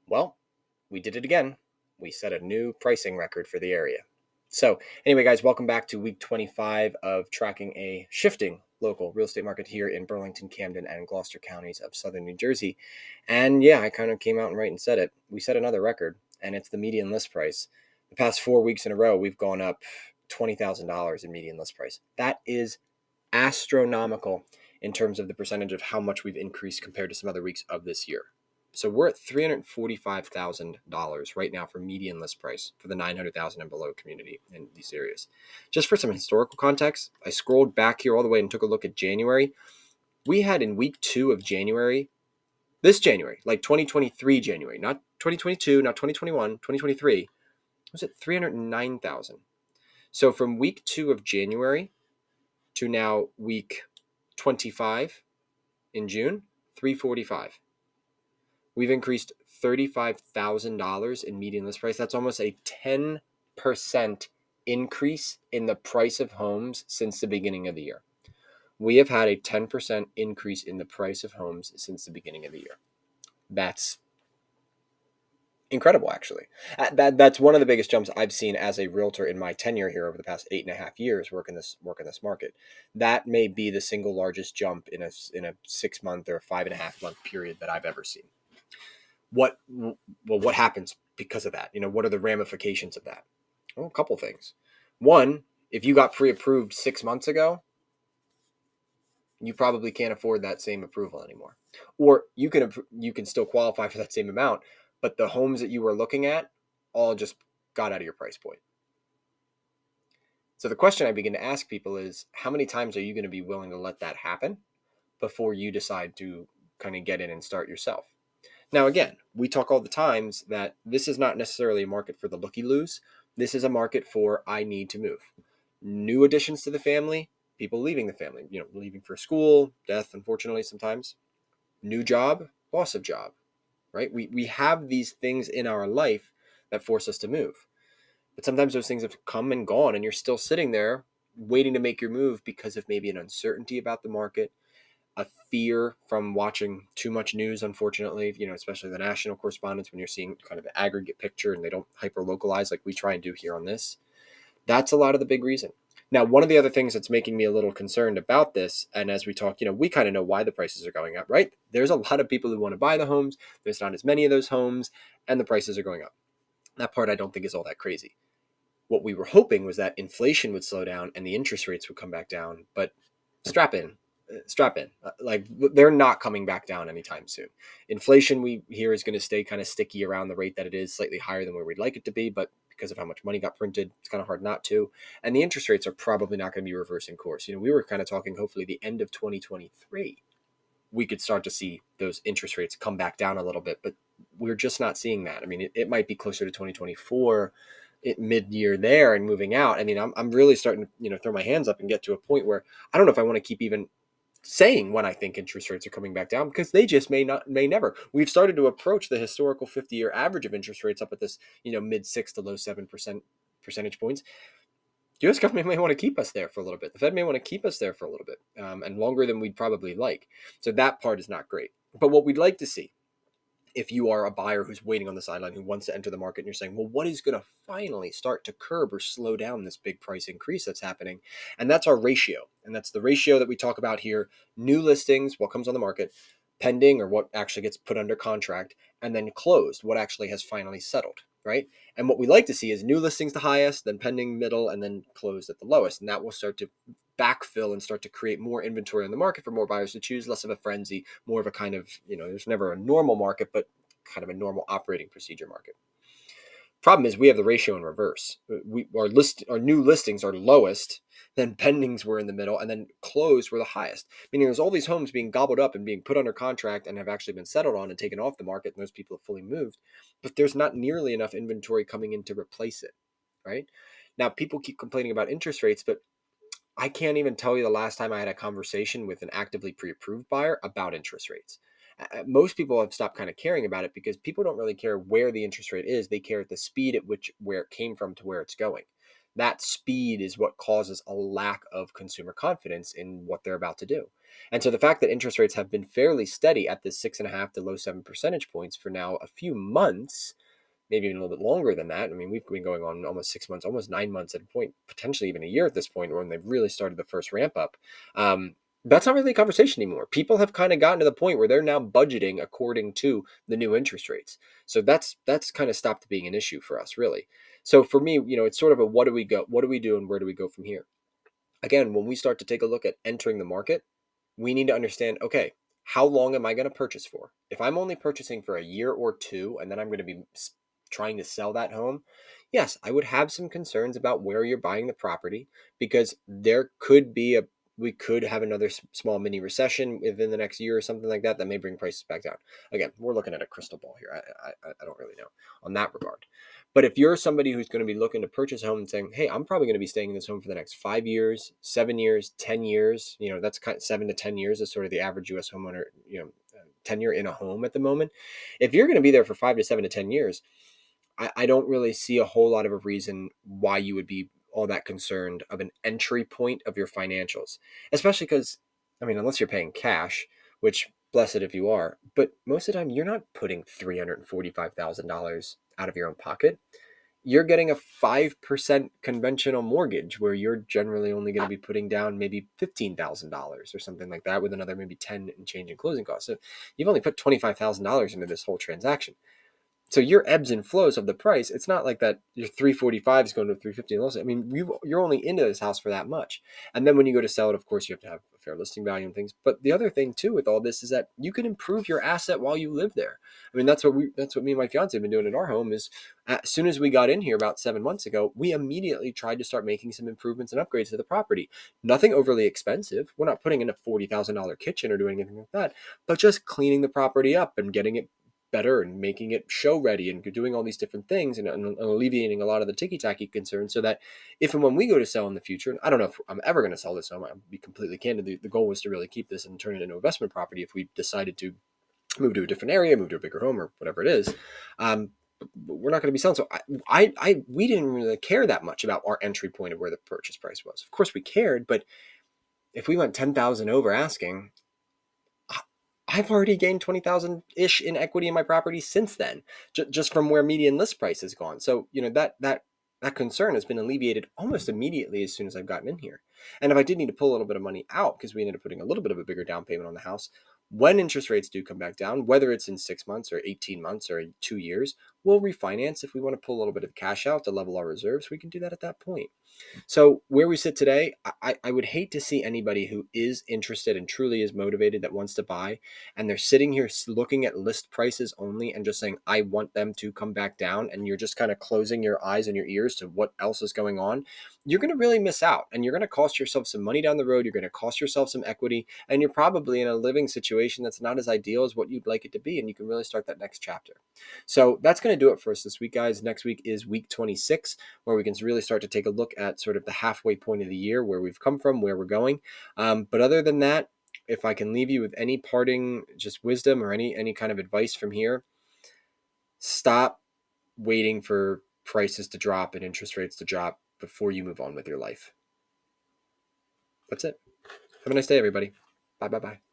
Well, we did it again. We set a new pricing record for the area. So, anyway, guys, welcome back to week 25 of tracking a shifting local real estate market here in Burlington, Camden, and Gloucester counties of southern New Jersey. And yeah, I kind of came out and right and said it. We set another record, and it's the median list price. The past 4 weeks in a row, we've gone up $20,000 in median list price. That is astronomical in terms of the percentage of how much we've increased compared to some other weeks of this year. So we're at $345,000 right now for median list price for the 900,000 and below community in these areas. Just for some historical context, I scrolled back here all the way and took a look at January. We had in week 2 of January, this January, like 2023 January, not 2022, not 2021, 2023, was at 309,000. So from week 2 of January to now week 25 in June, 345. We've increased $35,000 in median list price. That's almost a 10% increase in the price of homes since the beginning of the year. We have had a 10% increase in the price of homes since the beginning of the year. That's incredible, actually. That's one of the biggest jumps I've seen as a realtor in my tenure here over the past 8.5 years working this market. That may be the single largest jump in a 6 month or 5.5 month period that I've ever seen. What happens because of that? What are the ramifications of that? Well, a couple things. One, if you got pre-approved 6 months ago, you probably can't afford that same approval anymore. Or you can still qualify for that same amount, but the homes that you were looking at all just got out of your price point. So the question I begin to ask people is, how many times are you going to be willing to let that happen before you decide to kind of get in and start yourself? Now, again, we talk all the times that this is not necessarily a market for the looky-loos. This is a market for I need to move. New additions to the family, people leaving the family, leaving for school, death, unfortunately, sometimes. New job, loss of job, right? We have these things in our life that force us to move. But sometimes those things have come and gone, and you're still sitting there waiting to make your move because of maybe an uncertainty about the market, a fear from watching too much news, unfortunately, especially the national correspondents, when you're seeing kind of the aggregate picture and they don't hyper localize like we try and do here on this. That's a lot of the big reason. Now, one of the other things that's making me a little concerned about this, and as we talk, we kind of know why the prices are going up, right? There's a lot of people who want to buy the homes. There's not as many of those homes, and the prices are going up. That part I don't think is all that crazy. What we were hoping was that inflation would slow down and the interest rates would come back down, but strap in. Like, they're not coming back down anytime soon. Inflation, we hear, is going to stay kind of sticky around the rate that it is, slightly higher than where we'd like it to be, but because of how much money got printed, it's kind of hard not to. And the interest rates are probably not going to be reversing course. We were kind of talking hopefully the end of 2023 we could start to see those interest rates come back down a little bit, but we're just not seeing that. I mean, it might be closer to 2024 mid-year there and moving out. I mean, I'm really starting to throw my hands up and get to a point where I don't know if I want to keep even saying when I think interest rates are coming back down, because they just may never. We've started to approach the historical 50-year average of interest rates up at this mid 6 to low 7% percentage points. The U.S. government may want to keep us there for a little bit. The Fed may want to keep us there for a little bit, and longer than we'd probably like. So that part is not great. But what we'd like to see, if you are a buyer who's waiting on the sideline, who wants to enter the market, and you're saying, well, what is going to finally start to curb or slow down this big price increase that's happening? And that's our ratio. And that's the ratio that we talk about here. New listings, what comes on the market, pending, or what actually gets put under contract, and then closed, what actually has finally settled, right? And what we like to see is new listings the highest, then pending middle, and then closed at the lowest. And that will start to backfill and start to create more inventory on the market for more buyers to choose, less of a frenzy, more of a kind of, there's never a normal market, but kind of a normal operating procedure market. Problem is we have the ratio in reverse. Our new listings are lowest, then pendings were in the middle, and then closed were the highest. Meaning there's all these homes being gobbled up and being put under contract and have actually been settled on and taken off the market, and those people have fully moved, but there's not nearly enough inventory coming in to replace it, right? Now, people keep complaining about interest rates, but I can't even tell you the last time I had a conversation with an actively pre-approved buyer about interest rates. Most people have stopped kind of caring about it because people don't really care where the interest rate is. They care at the speed at which where it came from to where it's going. That speed is what causes a lack of consumer confidence in what they're about to do. And so the fact that interest rates have been fairly steady at this 6.5 to low 7 percentage points for now a few months, maybe even a little bit longer than that. I mean, we've been going on almost 6 months, almost 9 months at a point, potentially even a year at this point when they've really started the first ramp up. That's not really a conversation anymore. People have kind of gotten to the point where they're now budgeting according to the new interest rates. So that's kind of stopped being an issue for us, really. So for me, it's sort of a what do we go, what do we do, and where do we go from here? Again, when we start to take a look at entering the market, we need to understand, okay, how long am I going to purchase for? If I'm only purchasing for a year or two and then I'm going to be trying to sell that home, yes, I would have some concerns about where you're buying the property, because there could be we could have another small mini recession within the next year or something like that may bring prices back down. Again, we're looking at a crystal ball here. I don't really know on that regard. But if you're somebody who's going to be looking to purchase a home and saying, hey, I'm probably going to be staying in this home for the next 5 years, 7 years, 10 years, that's kind of 7 to 10 years is sort of the average US homeowner, tenure in a home at the moment. If you're going to be there for 5 to 7 to 10 years, I don't really see a whole lot of a reason why you would be all that concerned of an entry point of your financials, especially because, I mean, unless you're paying cash, which bless it if you are, but most of the time you're not putting $345,000 out of your own pocket. You're getting a 5% conventional mortgage where you're generally only going to be putting down maybe $15,000 or something like that, with another maybe 10 and change in closing costs. So you've only put $25,000 into this whole transaction. So your ebbs and flows of the price, it's not like that your 345 is going to 350 and less. I mean, you're only into this house for that much. And then when you go to sell it, of course, you have to have a fair listing value and things. But the other thing too with all this is that you can improve your asset while you live there. I mean, that's what me and my fiance have been doing in our home. Is as soon as we got in here about 7 months ago, we immediately tried to start making some improvements and upgrades to the property. Nothing overly expensive. We're not putting in a $40,000 kitchen or doing anything like that, but just cleaning the property up and getting it better and making it show ready and doing all these different things, and alleviating a lot of the ticky-tacky concerns, so that if and when we go to sell in the future, and I don't know if I'm ever going to sell this home, I'll be completely candid, the goal was to really keep this and turn it into an investment property if we decided to move to a different area, move to a bigger home or whatever it is. But we're not going to be selling. So we didn't really care that much about our entry point of where the purchase price was. Of course we cared, but if we went 10,000 over asking, I've already gained 20,000 ish in equity in my property since then, just from where median list price has gone. So, that concern has been alleviated almost immediately as soon as I've gotten in here. And if I did need to pull a little bit of money out because we ended up putting a little bit of a bigger down payment on the house, when interest rates do come back down, whether it's in 6 months or 18 months or 2 years, we'll refinance. If we want to pull a little bit of cash out to level our reserves, we can do that at that point. So where we sit today, I would hate to see anybody who is interested and truly is motivated that wants to buy, and they're sitting here looking at list prices only and just saying, I want them to come back down, and you're just kind of closing your eyes and your ears to what else is going on. You're going to really miss out, and you're going to cost yourself some money down the road. You're going to cost yourself some equity, and you're probably in a living situation that's not as ideal as what you'd like it to be, and you can really start that next chapter. So that's going to do it for us this week, guys. Next week is week 26, where we can really start to take a look at sort of the halfway point of the year, where we've come from, where we're going. But other than that, if I can leave you with any parting just wisdom or any kind of advice from here, stop waiting for prices to drop and interest rates to drop before you move on with your life. That's it. Have a nice day, everybody. Bye, bye, bye.